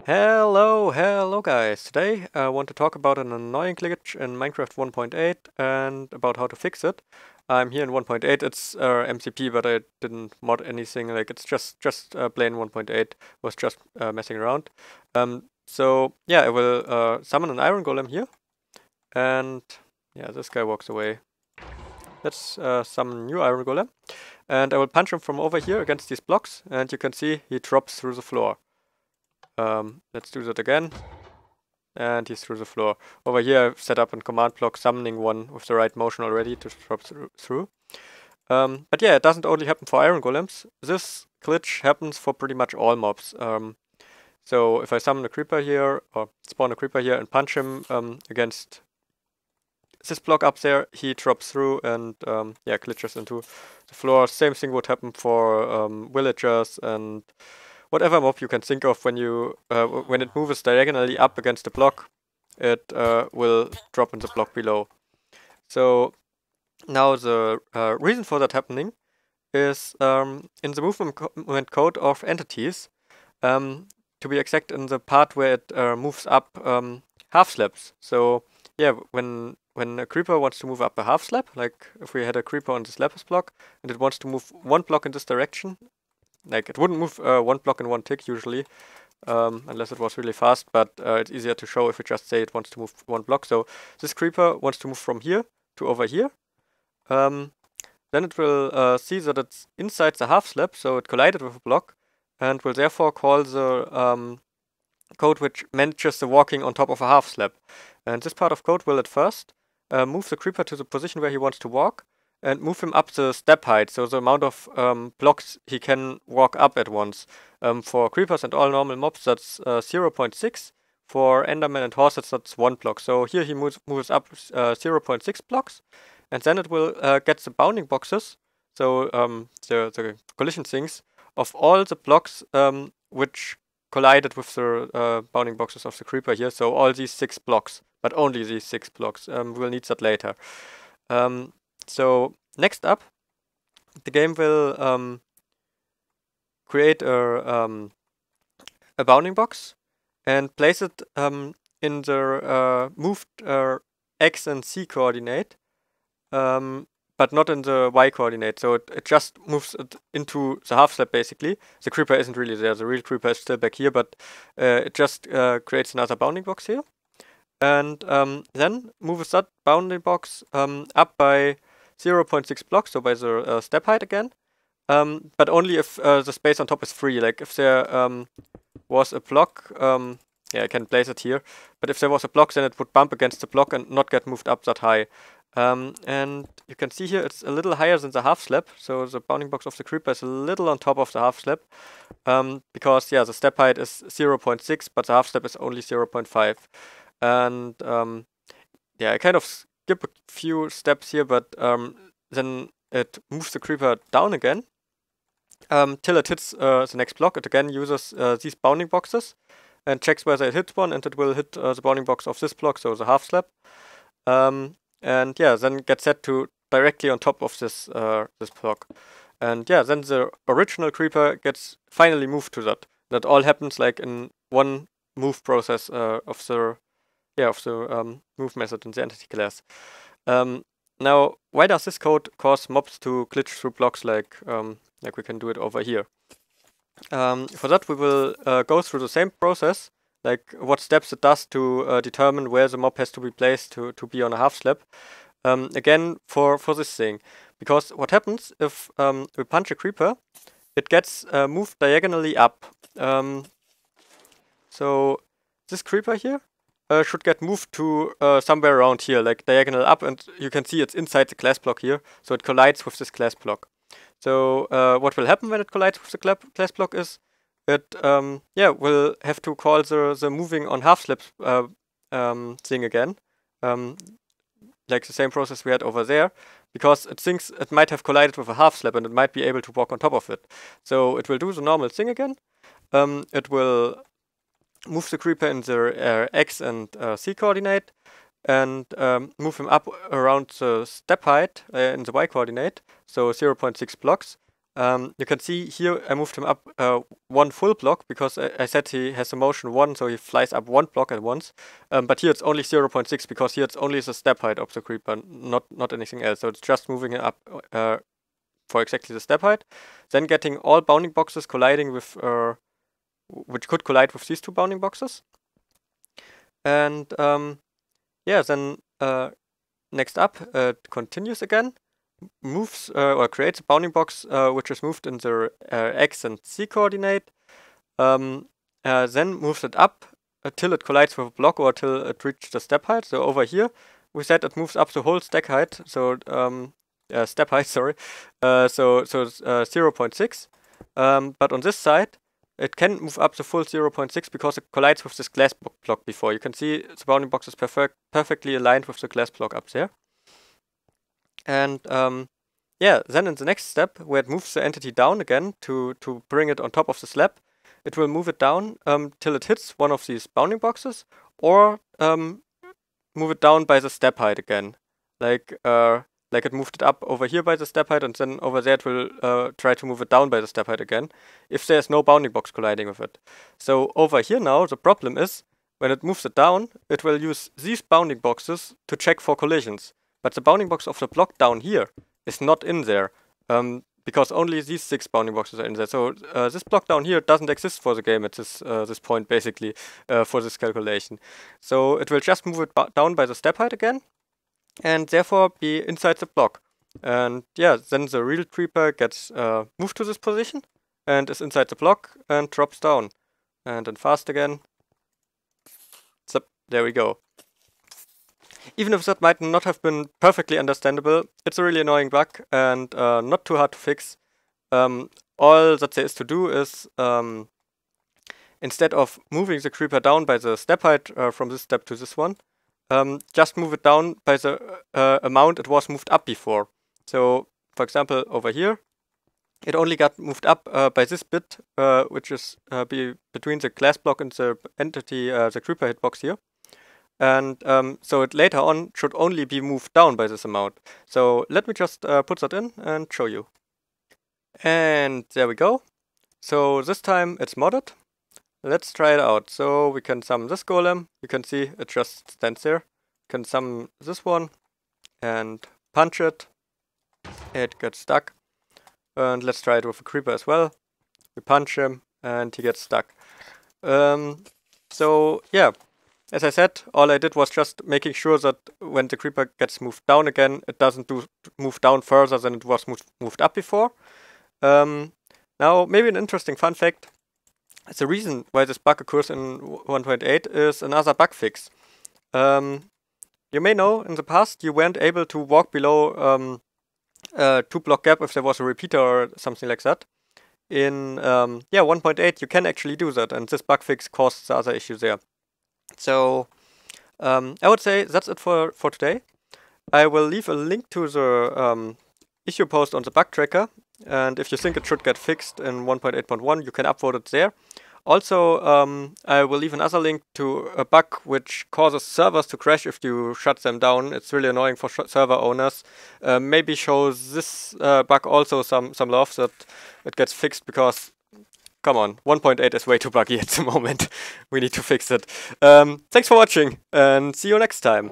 Hello guys! Today I want to talk about an annoying glitch in Minecraft 1.8 and about how to fix it. I'm here in 1.8, it's MCP, but I didn't mod anything, like it's just plain 1.8, was just messing around. So yeah, I will summon an iron golem here, and yeah, this guy walks away. Let's summon a new iron golem, and I will punch him from over here against these blocks, and you can see he drops through the floor. Let's do that again. And he's through the floor. Over here I've set up a command block summoning one with the right motion already to drop through. But yeah, it doesn't only happen for iron golems. This glitch happens for pretty much all mobs. So if I summon a creeper here, or spawn a creeper here and punch him against this block up there, he drops through and yeah, glitches into the floor. Same thing would happen for villagers and whatever mob you can think of. When you when it moves diagonally up against the block, it will drop in the block below. So now the reason for that happening is in the movement code of entities, to be exact, in the part where it moves up half slabs. So yeah, when a creeper wants to move up a half slab, like if we had a creeper on this lapis block and it wants to move one block in this direction, like it wouldn't move one block in one tick usually, unless it was really fast, but it's easier to show if we just say it wants to move one block. So this creeper wants to move from here to over here. Then it will see that it's inside the half slab, so it collided with a block, and will therefore call the code which manages the walking on top of a half slab. And this part of code will at first move the creeper to the position where he wants to walk, and move him up the step height, so the amount of blocks he can walk up at once. For creepers and all normal mobs, that's 0.6. For endermen and horses, that's 1 block. So here he moves up 0.6 blocks, and then it will get the bounding boxes, so the collision things, of all the blocks which collided with the bounding boxes of the creeper here. So all these 6 blocks, but only these 6 blocks. We'll need that later. So next up, the game will create a bounding box and place it in the moved X and C coordinate, but not in the Y coordinate. So it just moves it into the half slab basically. The creeper isn't really there. The real creeper is still back here, but it just creates another bounding box here. And then moves that bounding box up by 0.6 blocks, so by the step height again, but only if the space on top is free. Like if there was a block, yeah, I can place it here, but if there was a block, then it would bump against the block and not get moved up that high. And you can see here it's a little higher than the half slab, so the bounding box of the creeper is a little on top of the half slab, because yeah, the step height is 0.6, but the half slab is only 0.5. And yeah, I kind of skip a few steps here, but then it moves the creeper down again till it hits the next block. It again uses these bounding boxes and checks whether it hits one, and it will hit the bounding box of this block, so the half slab. And yeah, then gets set to directly on top of this this block. And yeah, then the original creeper gets finally moved to that. That all happens like in one move process of the move method in the entity class. Now, why does this code cause mobs to glitch through blocks like we can do it over here? For that, we will go through the same process, like what steps it does to determine where the mob has to be placed to be on a half slab. Again, for this thing, because what happens if we punch a creeper, it gets moved diagonally up. So this creeper here should get moved to somewhere around here, like diagonal up, and you can see it's inside the class block here, so it collides with this class block. So what will happen when it collides with the class block is it yeah, will have to call the moving on half slabs thing again, like the same process we had over there, because it thinks it might have collided with a half slab and it might be able to walk on top of it. So it will do the normal thing again. It will move the creeper in the X and C coordinate, and move him up around the step height in the Y coordinate, so 0.6 blocks, you can see here I moved him up one full block because I said he has a motion 1, so he flies up one block at once. But here it's only 0.6 because here it's only the step height of the creeper, not anything else. So it's just moving it up for exactly the step height. Then getting all bounding boxes colliding with, which could collide with these two bounding boxes. And yeah, then next up, it continues again. Moves or creates a bounding box which is moved in the X and Z coordinate, then moves it up till it collides with a block or till it reaches the step height. So over here we said it moves up the whole stack height, so step height, sorry, so 0.6, but on this side it can move up the full 0.6 because it collides with this glass block before. You can see the bounding box is perfectly aligned with the glass block up there. And yeah, then in the next step, where it moves the entity down again to bring it on top of the slab, it will move it down till it hits one of these bounding boxes, or move it down by the step height again, like it moved it up over here by the step height, and then over there it will try to move it down by the step height again, if there's no bounding box colliding with it. So over here now, the problem is, when it moves it down, it will use these bounding boxes to check for collisions. But the bounding box of the block down here is not in there, because only these 6 bounding boxes are in there. So this block down here doesn't exist for the game at this point, basically, for this calculation. So it will just move it down by the step height again, and therefore be inside the block. And yeah, then the real creeper gets moved to this position, and is inside the block, and drops down. And then fast again. So there we go. Even if that might not have been perfectly understandable, it's a really annoying bug and not too hard to fix. All that there is to do is, instead of moving the creeper down by the step height from this step to this one, just move it down by the amount it was moved up before. So, for example, over here, it only got moved up by this bit, which is between the glass block and the entity, the creeper hitbox here. And so it later on should only be moved down by this amount. So let me just put that in and show you. And there we go. So this time it's modded. Let's try it out. So we can summon this golem. You can see it just stands there. You can summon this one and punch it. It gets stuck. And let's try it with a creeper as well. We punch him and he gets stuck. So yeah. As I said, all I did was just making sure that when the creeper gets moved down again, it doesn't move down further than it was moved up before. Now, maybe an interesting fun fact. The reason why this bug occurs in 1.8 is another bug fix. You may know, in the past, you weren't able to walk below a 2-block gap if there was a repeater or something like that. In 1.8, you can actually do that, and this bug fix caused the other issue there. So I would say that's it for today. I will leave a link to the issue post on the Bugtracker, and if you think it should get fixed in 1.8.1, you can upvote it there. Also, I will leave another link to a bug which causes servers to crash if you shut them down. It's really annoying for server owners. Maybe shows this bug also some love, that it gets fixed, because come on, 1.8 is way too buggy at the moment. We need to fix it. Thanks for watching, and see you next time.